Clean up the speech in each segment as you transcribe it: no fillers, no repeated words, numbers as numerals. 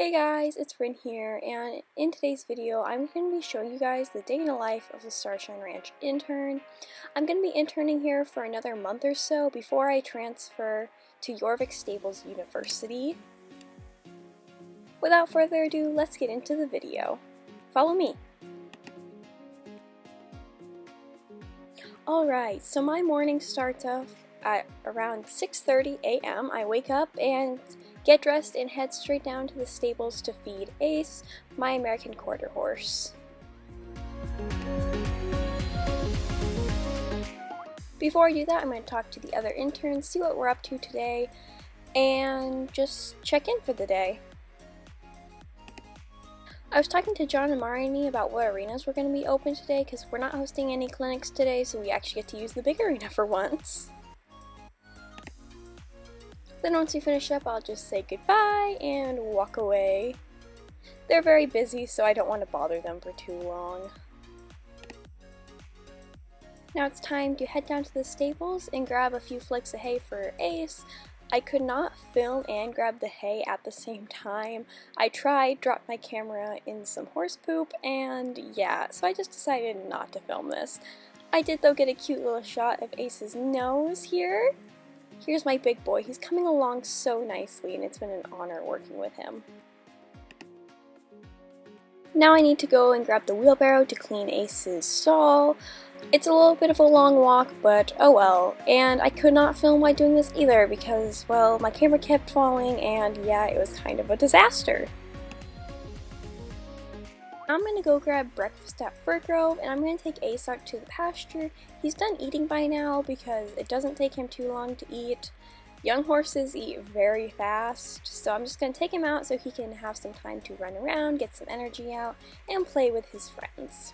Hey guys, it's Rin here, and in today's video I'm going to be showing you guys the day in the life of the Starshine Ranch intern. I'm going to be interning here for another month or so before I transfer to Jorvik Stables University. Without further ado, let's get into the video. Follow me. Alright, so my morning starts off at around 6:30 a.m. I wake up and get dressed and head straight down to the stables to feed Ace, my American quarter horse. Before I do that, I'm going to talk to the other interns, see what we're up to today, and just check in for the day. I was talking to John and Marini about what arenas were going to be open today because we're not hosting any clinics today, so we actually get to use the big arena for once. Then once we finish up, I'll just say goodbye and walk away. They're very busy, so I don't want to bother them for too long. Now it's time to head down to the stables and grab a few flakes of hay for Ace. I could not film and grab the hay at the same time. I tried, dropped my camera in some horse poop, and yeah, so I just decided not to film this. I did though get a cute little shot of Ace's nose here. Here's my big boy. He's coming along so nicely, and it's been an honor working with him. Now I need to go and grab the wheelbarrow to clean Ace's stall. It's a little bit of a long walk, but oh well. And I could not film while doing this either because, well, my camera kept falling, and yeah, it was kind of a disaster. I'm going to go grab breakfast at Fir Grove, and I'm going to take Ace out to the pasture. He's done eating by now because it doesn't take him too long to eat. Young horses eat very fast, so I'm just going to take him out so he can have some time to run around, get some energy out, and play with his friends.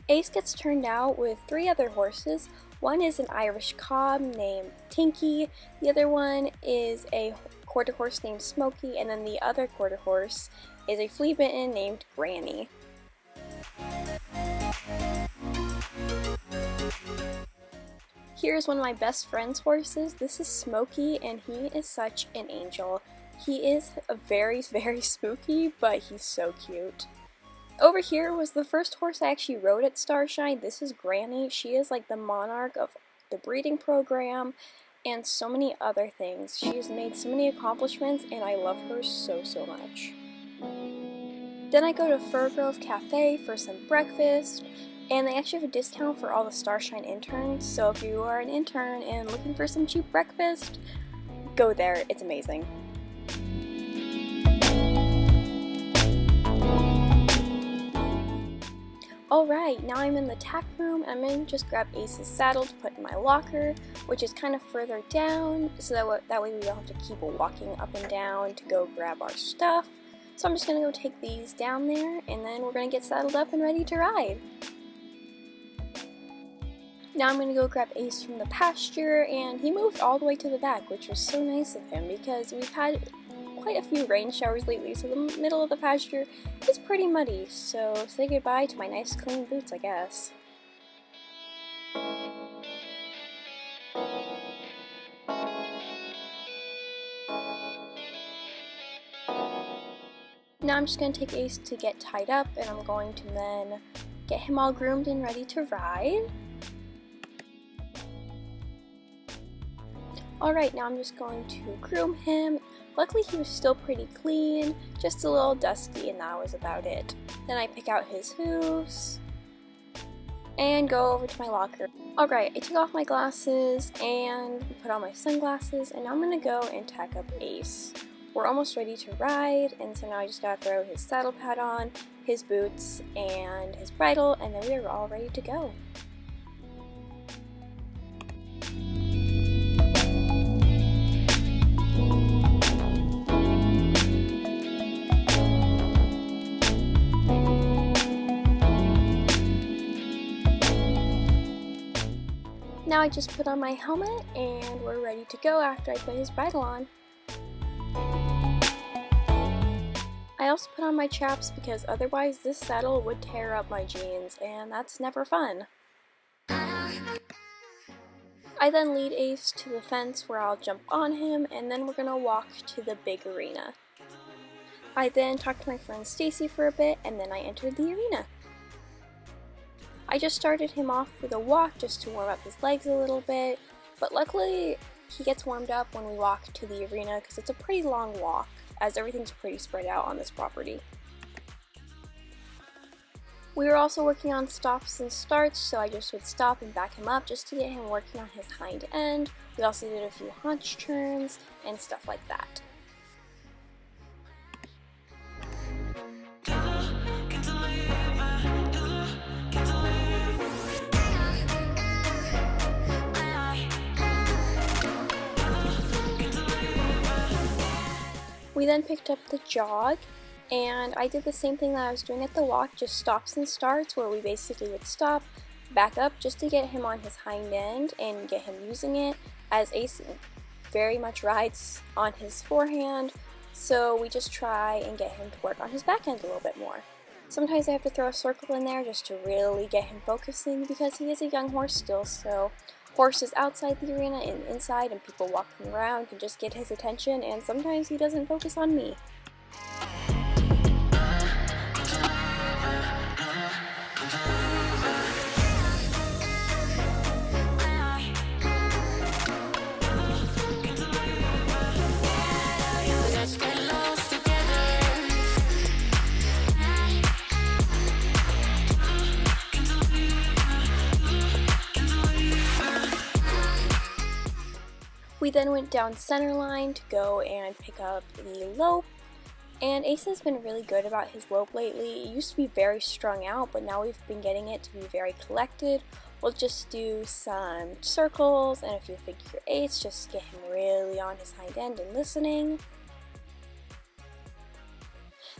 Ace gets turned out with 3 other horses. One is an Irish cob named Tinky, the other one is a quarter horse named Smokey, and then the other quarter horse is a flea bitten named Granny. Here's one of my best friend's horses. This is Smokey, and he is such an angel. He is very spooky, but he's so cute. Over here was the first horse I actually rode at Starshine. This is Granny. She is like the monarch of the breeding program and so many other things. She has made so many accomplishments, and I love her so much. Then I go to Fir Grove Cafe for some breakfast, and they actually have a discount for all the Starshine interns, so if you are an intern and looking for some cheap breakfast, go there. It's amazing. Alright, now I'm in the tack room. I'm going to just grab Ace's saddle to put in my locker, which is kind of further down, so that way we don't have to keep walking up and down to go grab our stuff. So I'm just going to go take these down there, and then we're going to get saddled up and ready to ride. Now I'm going to go grab Ace from the pasture, and he moved all the way to the back, which was so nice of him because we've had quite a few rain showers lately, so the middle of the pasture is pretty muddy, so say goodbye to my nice clean boots, I guess. Now I'm just going to take Ace to get tied up, and I'm going to then get him all groomed and ready to ride. Alright, now I'm just going to groom him. Luckily he was still pretty clean, just a little dusty, and that was about it. Then I pick out his hooves and go over to my locker. Alright, I take off my glasses and put on my sunglasses, and now I'm going to go and tack up Ace. We're almost ready to ride, and so now I just gotta throw his saddle pad on, his boots, and his bridle, and then we are all ready to go. Now I just put on my helmet and we're ready to go after I put his bridle on. I also put on my chaps because otherwise this saddle would tear up my jeans, and that's never fun. I then lead Ace to the fence where I'll jump on him, and then we're gonna walk to the big arena. I then talked to my friend Stacy for a bit, and then I entered the arena. I just started him off with a walk just to warm up his legs a little bit, but luckily he gets warmed up when we walk to the arena because it's a pretty long walk, as everything's pretty spread out on this property. We were also working on stops and starts, so I just would stop and back him up just to get him working on his hind end. We also did a few haunch turns and stuff like that. We then picked up the jog, and I did the same thing that I was doing at the walk, just stops and starts, where we basically would stop, back up just to get him on his hind end and get him using it, as Ace very much rides on his forehand, so we just try and get him to work on his back end a little bit more. Sometimes I have to throw a circle in there just to really get him focusing because he is a young horse still, so horses outside the arena and inside and people walking around can just get his attention, and sometimes he doesn't focus on me. We then went down center line to go and pick up the lope, and Ace has been really good about his lope lately. It used to be very strung out, but now we've been getting it to be very collected. We'll just do some circles and a few figure eights just to get him really on his hind end and listening.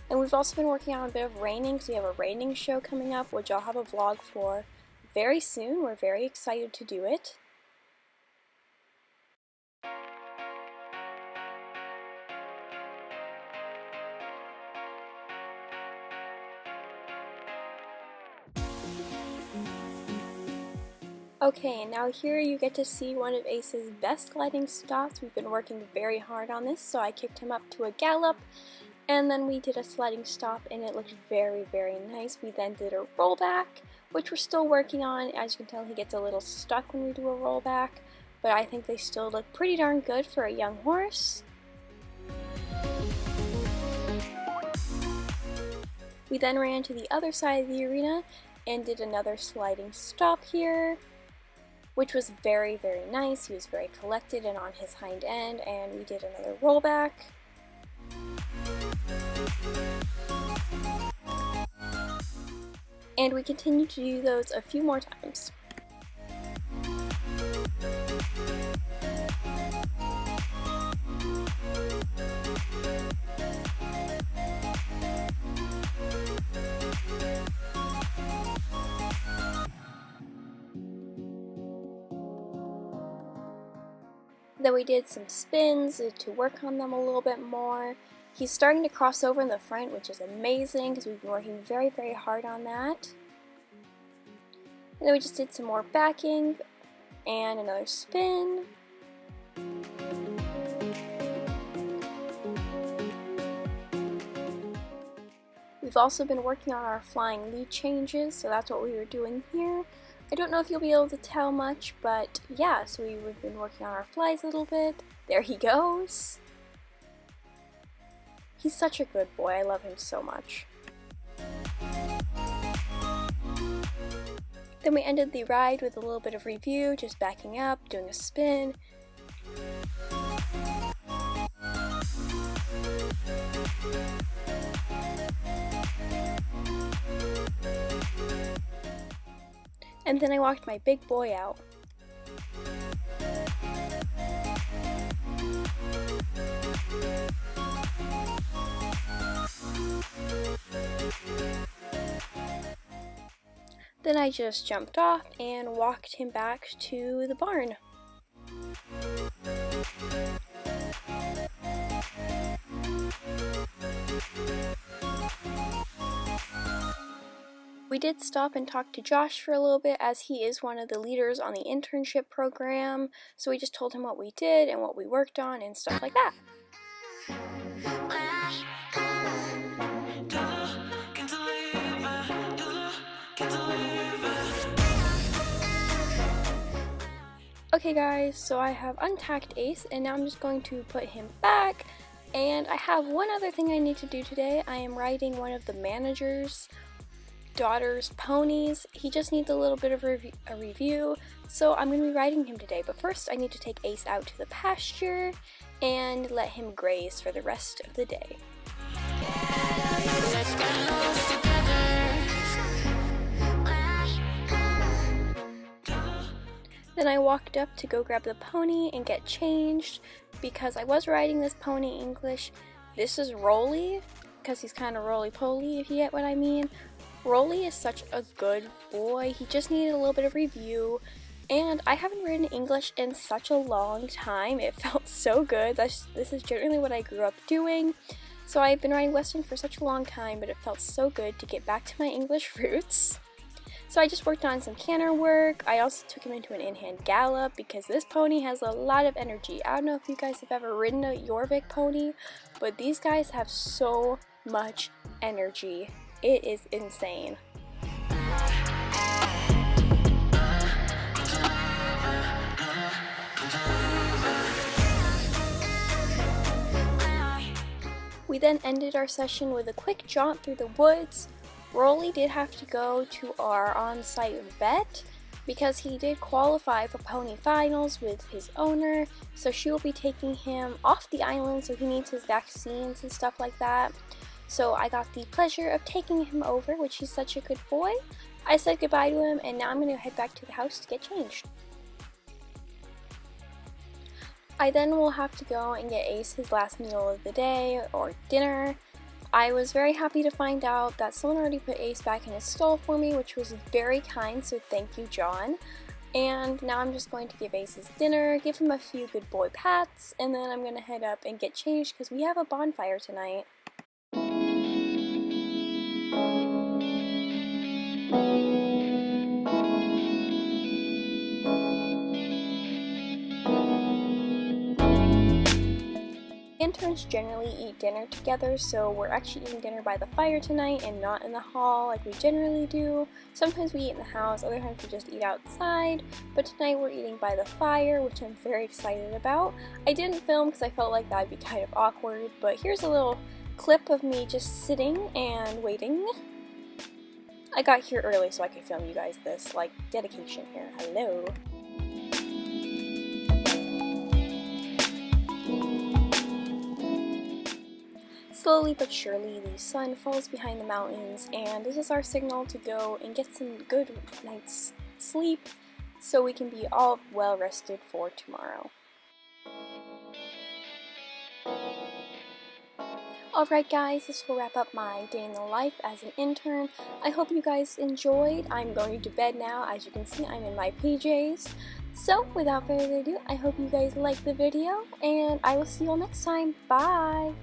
And we've also been working on a bit of reining because we have a reining show coming up, which I'll have a vlog for very soon. We're very excited to do it. Okay, and now here you get to see one of Ace's best sliding stops. We've been working very hard on this, so I kicked him up to a gallop, and then we did a sliding stop, and it looked very, very nice. We then did a rollback, which we're still working on. As you can tell, he gets a little stuck when we do a rollback, but I think they still look pretty darn good for a young horse. We then ran to the other side of the arena and did another sliding stop here, which was very, very nice. He was very collected and on his hind end, and we did another rollback. And we continued to do those a few more times. Then we did some spins to work on them a little bit more. He's starting to cross over in the front, which is amazing because we've been working very, very hard on that. And then we just did some more backing and another spin. We've also been working on our flying lead changes, so that's what we were doing here. I don't know if you'll be able to tell much, but yeah, so we've been working on our flies a little bit. There he goes. He's such a good boy. I love him so much. Then we ended the ride with a little bit of review, just backing up, doing a spin. And then I walked my big boy out. Then I just jumped off and walked him back to the barn. We did stop and talk to Josh for a little bit, as he is one of the leaders on the internship program, so we just told him what we did and what we worked on and stuff like that. Okay guys, so I have untacked Ace and now I'm just going to put him back, and I have one other thing I need to do today. I am riding one of the manager's daughter's ponies. He just needs a little bit of a review, so I'm going to be riding him today. But first I need to take Ace out to the pasture and let him graze for the rest of the day. Then I walked up to go grab the pony and get changed because I was riding this pony English. This is Rolly, because he's kind of roly-poly, if you get what I mean. Rolly is such a good boy. He just needed a little bit of review, and I haven't ridden English in such a long time. It felt so good. This is generally what I grew up doing. So I've been riding Western for such a long time, but it felt so good to get back to my English roots. So I just worked on some canter work. I also took him into an in-hand gallop because this pony has a lot of energy. I don't know if you guys have ever ridden a Jorvik pony, but these guys have so much energy. It is insane. We then ended our session with a quick jaunt through the woods. Rolly did have to go to our on-site vet because he did qualify for pony finals with his owner, so she will be taking him off the island, so he needs his vaccines and stuff like that. So I got the pleasure of taking him over, which he's such a good boy. I said goodbye to him, and now I'm going to head back to the house to get changed. I then will have to go and get Ace his last meal of the day, or dinner. I was very happy to find out that someone already put Ace back in his stall for me, which was very kind, so thank you, John. And now I'm just going to give Ace his dinner, give him a few good boy pats, and then I'm going to head up and get changed because we have a bonfire tonight. Interns generally eat dinner together, so we're actually eating dinner by the fire tonight and not in the hall like we generally do. Sometimes we eat in the house, other times we just eat outside, but tonight we're eating by the fire, which I'm very excited about. I didn't film because I felt like that would be kind of awkward, but here's a little clip of me just sitting and waiting. I got here early so I could film you guys this, like, dedication here. Hello. Slowly but surely, the sun falls behind the mountains, and this is our signal to go and get some good night's sleep so we can be all well rested for tomorrow. Alright guys, this will wrap up my day in the life as an intern. I hope you guys enjoyed. I'm going to bed now. As you can see, I'm in my PJs. So, without further ado, I hope you guys liked the video, and I will see you all next time. Bye!